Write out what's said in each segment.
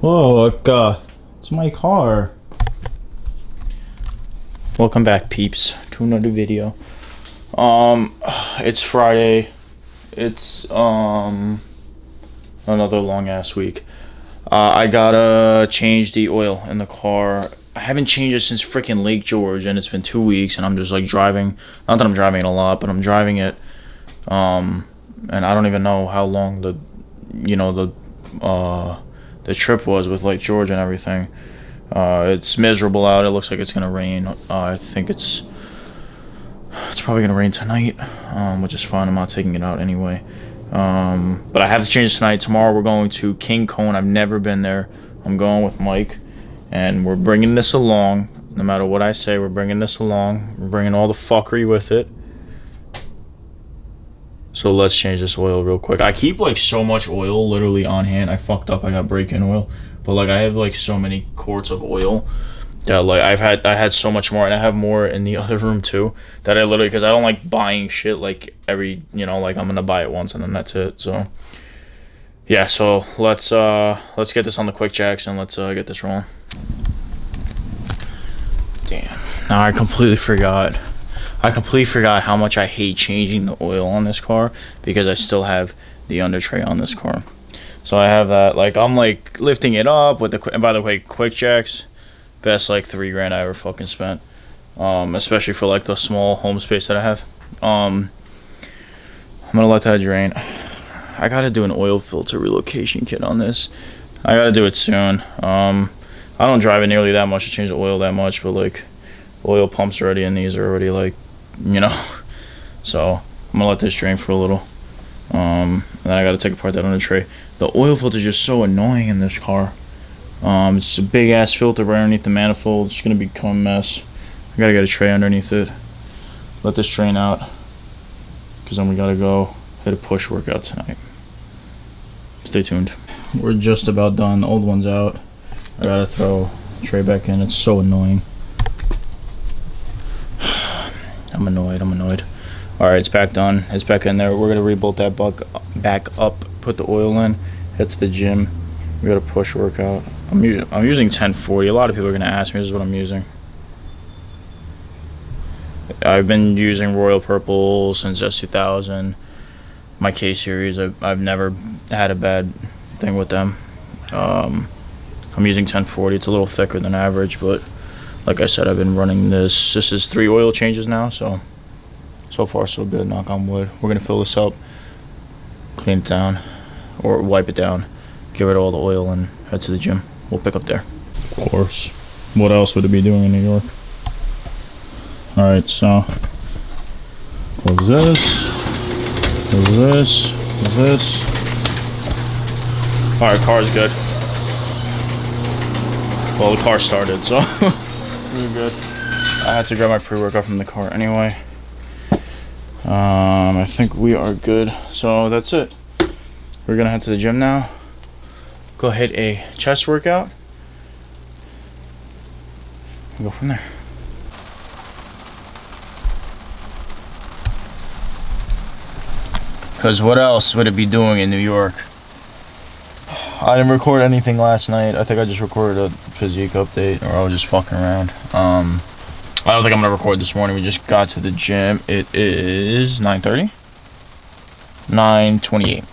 Look, it's my car. Welcome back, peeps, to another video. It's Friday. It's another long ass week. I gotta change the oil in the car. I haven't changed it since freaking Lake George, and it's been 2 weeks, and I'm just like driving. Not that I'm driving it a lot, but I'm driving it. And I don't even know how long the trip was with Lake George and everything. It's miserable out. It looks like it's gonna rain. I think it's probably gonna rain tonight, which is fine. I'm not taking it out anyway. But I have to change it tonight. Tomorrow we're going to King Cone. I've never been there. I'm going with Mike, and we're bringing this along. No matter what I say, we're bringing this along. We're bringing all the fuckery with it. So let's change this oil real quick. I keep like so much oil literally on hand. I fucked up. I got break-in oil, but like I have like so many quarts of oil that like I had so much more, and I have more in the other room too. That I literally, because I don't like buying shit like every, like I'm gonna buy it once and then that's it. So yeah, so let's get this on the quick jacks and let's get this rolling. Damn. Now I completely forgot how much I hate changing the oil on this car, because I still have the under tray on this car. So I have that, like I'm like lifting it up with the, and by the way, quick jacks, best like $3 I ever fucking spent, especially for like the small home space that I have. I'm gonna let that drain. I gotta do an oil filter relocation kit on this. I gotta do it soon. I don't drive it nearly that much to change the oil that much, but like oil pumps already in these are already like, so I'm gonna let this drain for a little. And then I gotta take apart that under tray. The oil filter is just so annoying in this car. It's a big ass filter right underneath the manifold. It's gonna become a mess. I gotta get a tray underneath it. Let this drain out, because then we gotta go hit a push workout tonight. Stay tuned. We're just about done. The old one's out. I gotta throw the tray back in. It's so annoying. I'm annoyed. All right, it's back done. It's back in there. We're gonna rebuild that back up, put the oil in, head to the gym. We got a push workout. I'm using 1040. A lot of people are gonna ask me, this is what I'm using. I've been using Royal Purple since S2000. My K series. I've never had a bad thing with them. I'm using 1040. It's a little thicker than average, but like I said, I've been running this. This is 3 oil changes now, so far so good, knock on wood. We're gonna fill this up, clean it down, or wipe it down, get rid of all the oil, and head to the gym. We'll pick up there. Of course. What else would it be doing in New York? Alright, so close this, close this, close this. Alright, car's good. Well, the car started, so we're good. I had to grab my pre-workout from the car anyway. I think we are good. So that's it. We're gonna head to the gym now. Go hit a chest workout and go from there. Cause what else would it be doing in New York? I didn't record anything last night. I think I just recorded a physique update, or I was just fucking around. I don't think I'm gonna record this morning. We just got to the gym. It is 9:30, 9:28.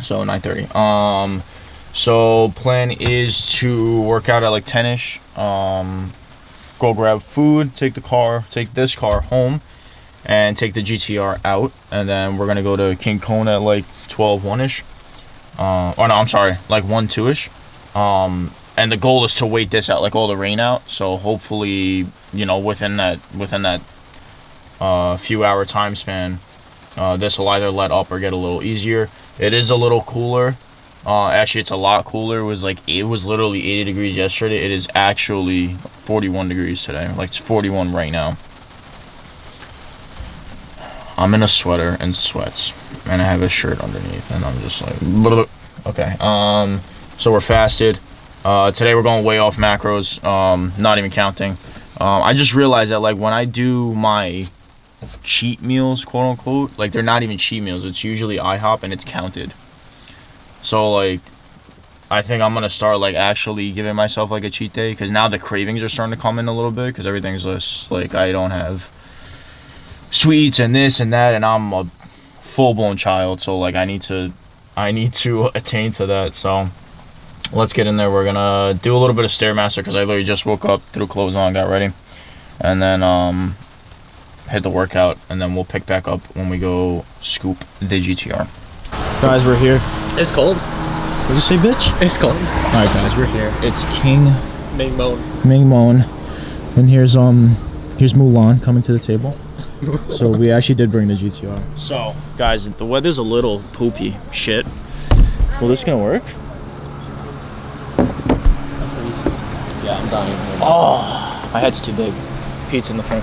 So 9:30. So plan is to work out at like 10ish. Go grab food, take this car home, and take the GTR out, and then we're gonna go to King Cone at like 1ish. Oh no, I'm sorry, like 2ish. And the goal is to wait this out, like all the rain out. So hopefully, within that few hour time span, this will either let up or get a little easier. It is a little cooler. Actually, it's a lot cooler. It was literally 80 degrees yesterday. It is actually 41 degrees today. Like it's 41 right now. I'm in a sweater and sweats, and I have a shirt underneath, and I'm just like, okay. So we're fasted. Today we're going way off macros, not even counting. I just realized that like when I do my cheat meals, quote unquote, like they're not even cheat meals. It's usually IHOP and it's counted. So like I think I'm gonna start like actually giving myself like a cheat day, because now the cravings are starting to come in a little bit, because everything's just like I don't have sweets and this and that, and I'm a full-blown child, so like I need to attain to that. So let's get in there. We're gonna do a little bit of Stairmaster, because I literally just woke up, threw clothes on, got ready, and then hit the workout, and then we'll pick back up when we go scoop the GTR. Guys, we're here. It's cold. What'd you say, bitch? It's cold. Alright guys, we're here. It's King Ming Moan. And here's Mulan coming to the table. So we actually did bring the GTR. So guys, the weather's a little poopy shit. Well, this gonna work? Yeah, I'm dying. Oh, my head's too big. Pete's in the front.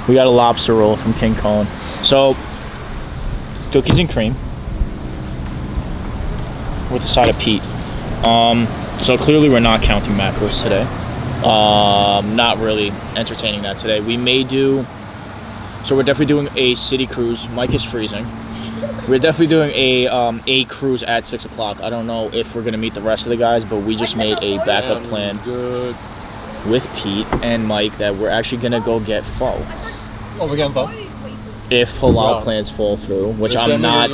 We got a lobster roll from King Kong. So cookies and cream with a side of Pete. So clearly we're not counting macros today. Not really entertaining that today. We may do, so we're definitely doing a city cruise. Mike is freezing. We're definitely doing a cruise at 6 o'clock. I don't know if we're gonna meet the rest of the guys, but we just made a backup plan with Pete and Mike that we're actually gonna go get pho. Oh, we're getting pho? If halal plans fall through, which I'm not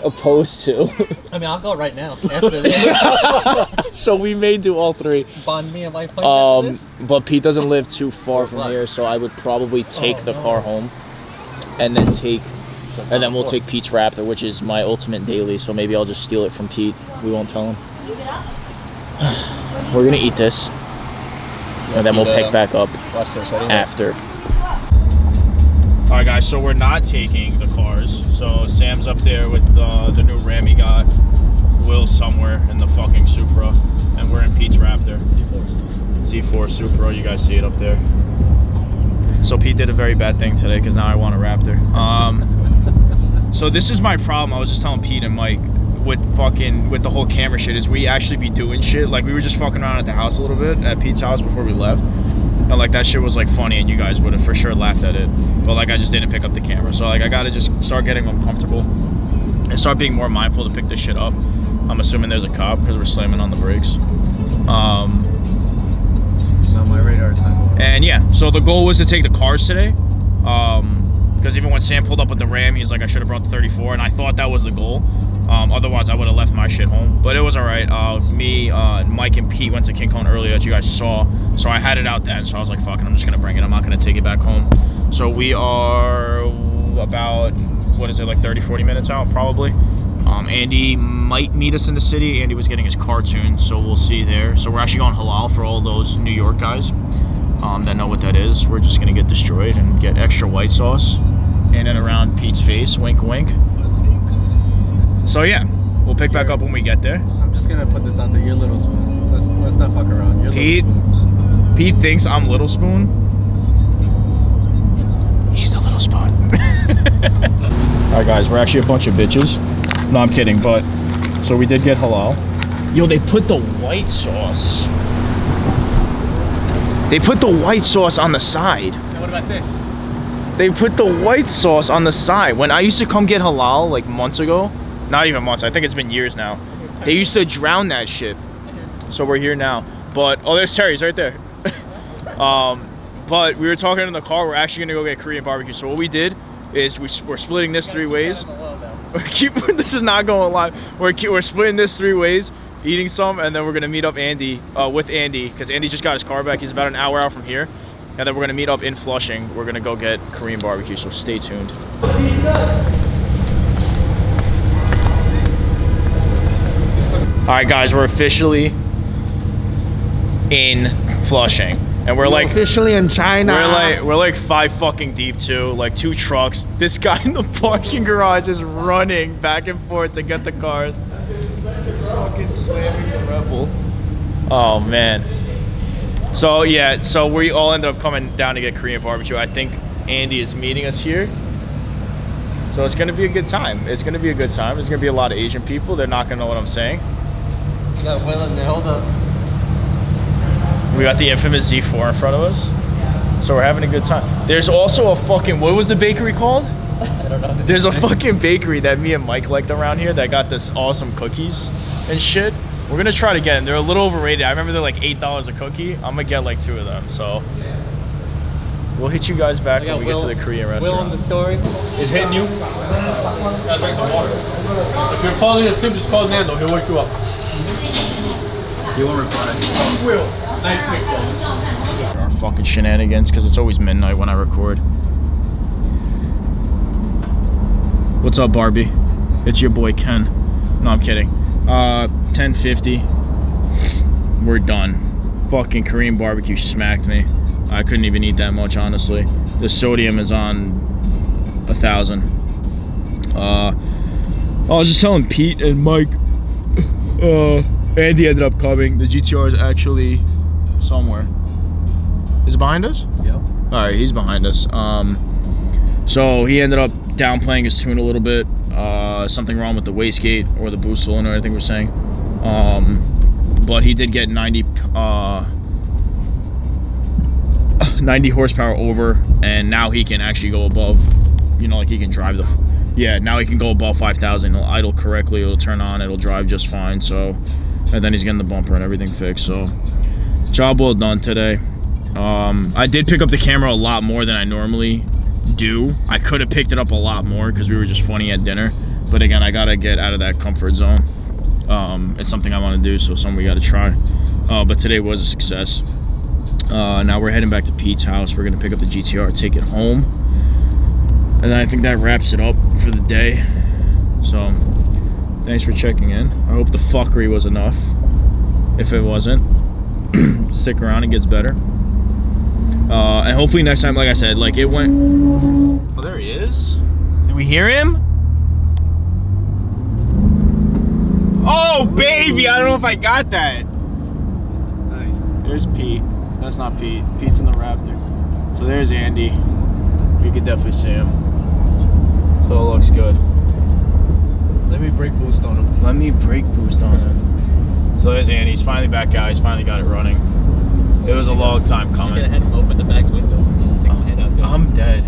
opposed to. I mean, I'll go right now after this. So we may do all three. Bond me and my plane after this? But Pete doesn't live too far from here, so I would probably take the car home, and then we'll take Pete's Raptor, which is my ultimate daily. So maybe I'll just steal it from Pete. We won't tell him. We're gonna eat this, and then we'll pick back up after. Alright guys, so we're not taking the cars. So Sam's up there with the new Ram he got. Will's somewhere in the fucking Supra. And we're in Pete's Raptor. Z4 Supra, you guys see it up there. So Pete did a very bad thing today, because now I want a Raptor. So this is my problem. I was just telling Pete and Mike with the whole camera shit, is we actually be doing shit. Like we were just fucking around at the house a little bit, at Pete's house before we left. And like that shit was like funny, and you guys would have for sure laughed at it, but like I just didn't pick up the camera. So like I gotta just start getting uncomfortable and start being more mindful to pick this shit up. I'm assuming there's a cop because we're slamming on the brakes. It's on my radar time. And yeah, so the goal was to take the cars today, because even when Sam pulled up with the Ram, he's like, I should have brought the 34, and I thought that was the goal. Otherwise I would have left my shit home, but it was all right. Me, Mike, and Pete went to King Kong earlier, as you guys saw, so I had it out then. So I was like, fuck it, I'm just gonna bring it. I'm not gonna take it back home. So we are about, what is it, like 30-40 minutes out probably. Andy might meet us in the city. Andy was getting his car tuned, so we'll see there. So we're actually going halal for all those New York guys that know what that is. We're just gonna get destroyed and get extra white sauce in and around Pete's face, wink wink. So yeah, we'll pick back up when we get there. I'm just gonna put this out there. You're Little Spoon. Let's not fuck around. You're Pete, Little Spoon. Pete thinks I'm Little Spoon. He's the Little Spoon. Alright guys, we're actually a bunch of bitches. No, I'm kidding, but so we did get halal. Yo, they put the white sauce. They put the white sauce on the side. And what about this? They put the white sauce on the side. When I used to come get halal like months ago, not even months, I think it's been years now, they used to drown that shit. So we're here now. But, oh, there's Terry's right there. But we were talking in the car, we're actually gonna go get Korean barbecue. So what we did is we're splitting this 3 ways. This is not going live. We're splitting this 3 ways, eating some, and then we're gonna meet up Andy, with Andy, because Andy just got his car back. He's about an hour out from here. And then we're gonna meet up in Flushing. We're gonna go get Korean barbecue, so stay tuned. Alright guys, we're officially in Flushing. And we're like officially in China. We're like 5 fucking deep too, like 2 trucks. This guy in the parking garage is running back and forth to get the cars. He's fucking slamming the Rebel. Oh man. So yeah, so we all ended up coming down to get Korean barbecue. I think Andy is meeting us here. So it's gonna be a good time. It's gonna be a good time. There's gonna be a lot of Asian people. They're not gonna know what I'm saying. No, wait, hold up. We got the infamous Z4 in front of us. So we're having a good time. There's also a fucking, what was the bakery called? I don't know. There's a fucking bakery that me and Mike liked around here that got this awesome cookies and shit. We're gonna try to get them. They're a little overrated. I remember they're like $8 a cookie. I'm gonna get like 2 of them. So we'll hit you guys back when we get to the Korean restaurant. Will on the story. Is hitting you? Guys, drink some water. If you're falling asleep, just call Nando. He'll wake you up. You won't reply. Will. Nice meet you. Our fucking shenanigans, because it's always midnight when I record. What's up, Barbie? It's your boy Ken. No, I'm kidding. 10:50. We're done. Fucking Korean barbecue smacked me. I couldn't even eat that much, honestly. The sodium is on 1,000. I was just telling Pete and Mike. Andy ended up coming. The GTR is actually somewhere. Is it behind us? Yep. Alright, he's behind us. So he ended up downplaying his tune a little bit. Something wrong with the wastegate or the boost cylinder, I think we're saying. But he did get 90 horsepower over, and now he can actually go above, you know, like he can drive the, yeah, now he can go above 5,000. He'll idle correctly, it'll turn on, it'll drive just fine. So, and then he's getting the bumper and everything fixed. So, job well done today. I did pick up the camera a lot more than I normally do. I could have picked it up a lot more because we were just funny at dinner. But again, I gotta get out of that comfort zone. It's something I want to do, so something we gotta try. But today was a success. Now we're heading back to Pete's house. We're gonna pick up the GTR, take it home, and then I think that wraps it up for the day. So thanks for checking in. I hope the fuckery was enough. If it wasn't, stick around, it gets better. And hopefully next time, like I said, like it went. Oh, there he is. Did we hear him? Oh, baby, I don't know if I got that. Nice. There's Pete. That's not Pete. Pete's in the Raptor. So there's Andy. You can definitely see him. So it looks good. Let me brake boost on him. Let me brake boost on him. So there's Andy. He's finally back out. He's finally got it running. It was a long time coming. You're gonna have him open the back window for me to stick my head out there. I'm dead.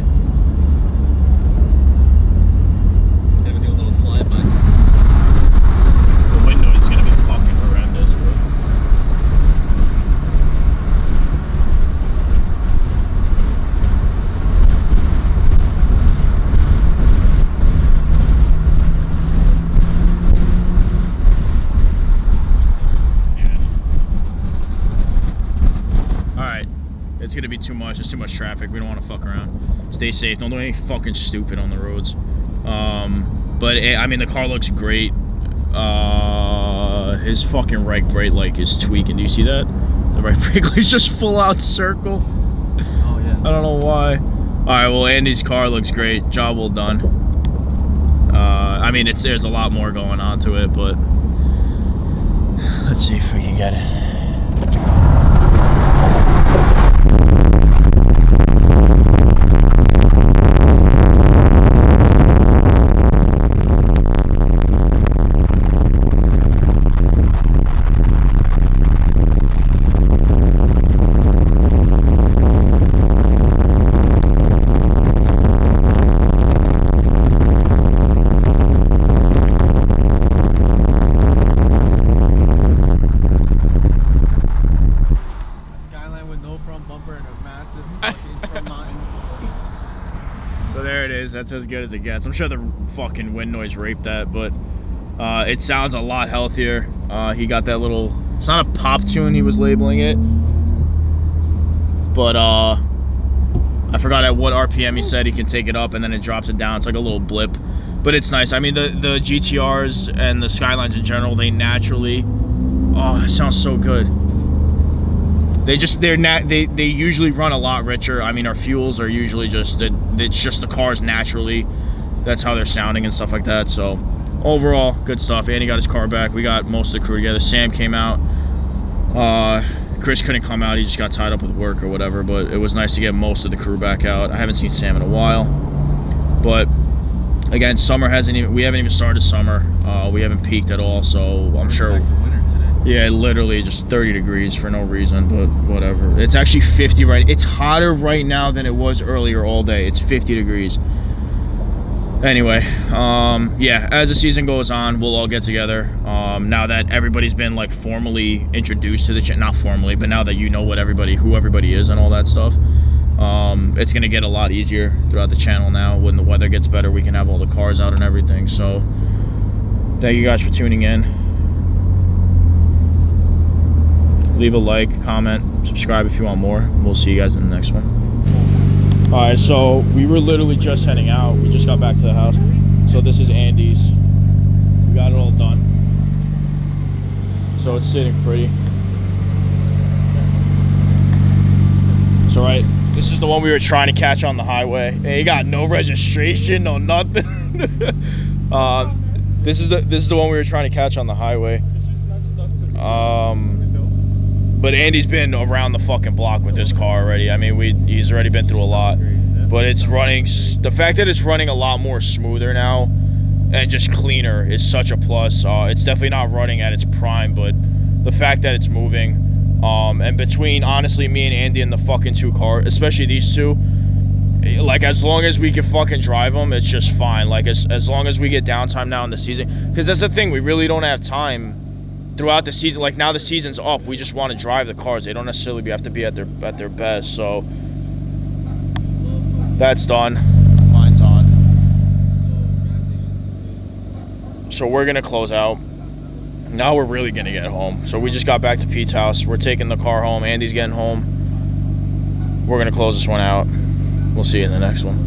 Have him do a little flyby. The window is gonna be fucking horrendous, bro. It's gonna be too much. There's too much traffic. We don't want to fuck around. Stay safe. Don't do anything fucking stupid on the roads. But I mean, the car looks great. His fucking right brake light is tweaking. Do you see that? The right brake light's just full out circle. Oh yeah. I don't know why. All right. Well, Andy's car looks great. Job well done. I mean, there's a lot more going on to it, but let's see if we can get it. So there it is. That's as good as it gets. I'm sure the fucking wind noise raped that, but it sounds a lot healthier. He got that little, it's not a pop tune he was labeling it, but I forgot at what RPM he said he can take it up and then it drops it down. It's like a little blip, but it's nice. I mean, the GTRs and the Skylines in general, they naturally, oh, it sounds so good. They usually run a lot richer. I mean, our fuels are usually just, it's just the cars naturally. That's how they're sounding and stuff like that. So overall, good stuff. Andy got his car back. We got most of the crew together. Sam came out. Chris couldn't come out. He just got tied up with work or whatever. But it was nice to get most of the crew back out. I haven't seen Sam in a while. But again, summer we haven't even started summer. We haven't peaked at all. So I'm sure. Yeah, literally just 30 degrees for no reason, but whatever. It's actually 50 right. It's hotter right now than it was earlier all day. It's 50 degrees. Anyway, yeah, as the season goes on, we'll all get together. Now that everybody's been like formally introduced to the channel, not formally, but now that you know who everybody is and all that stuff, it's gonna get a lot easier throughout the channel now. When the weather gets better, we can have all the cars out and everything. So thank you guys for tuning in. Leave a like, comment, subscribe if you want more. We'll see you guys in the next one. All right, so we were literally just heading out. We just got back to the house. So this is Andy's. We got it all done. So it's sitting pretty. So right, this is the one we were trying to catch on the highway. And he got no registration, no nothing. This is the one we were trying to catch on the highway. But Andy's been around the fucking block with this car already. I mean, he's already been through a lot. But it's running, the fact that it's running a lot more smoother now and just cleaner is such a plus. It's definitely not running at its prime, but the fact that it's moving, and between, honestly, me and Andy and the fucking two cars, especially these two, like, as long as we can fucking drive them, it's just fine. Like, as long as we get downtime now in the season, because that's the thing, we really don't have time throughout the season. Like, now the season's up, we just want to drive the cars. They don't necessarily have to be at their best. So that's done. Mine's on. So we're gonna close out. Now we're really gonna get home. So we just got back to Pete's house. We're taking the car home. Andy's getting home. We're gonna close this one out. We'll see you in the next one.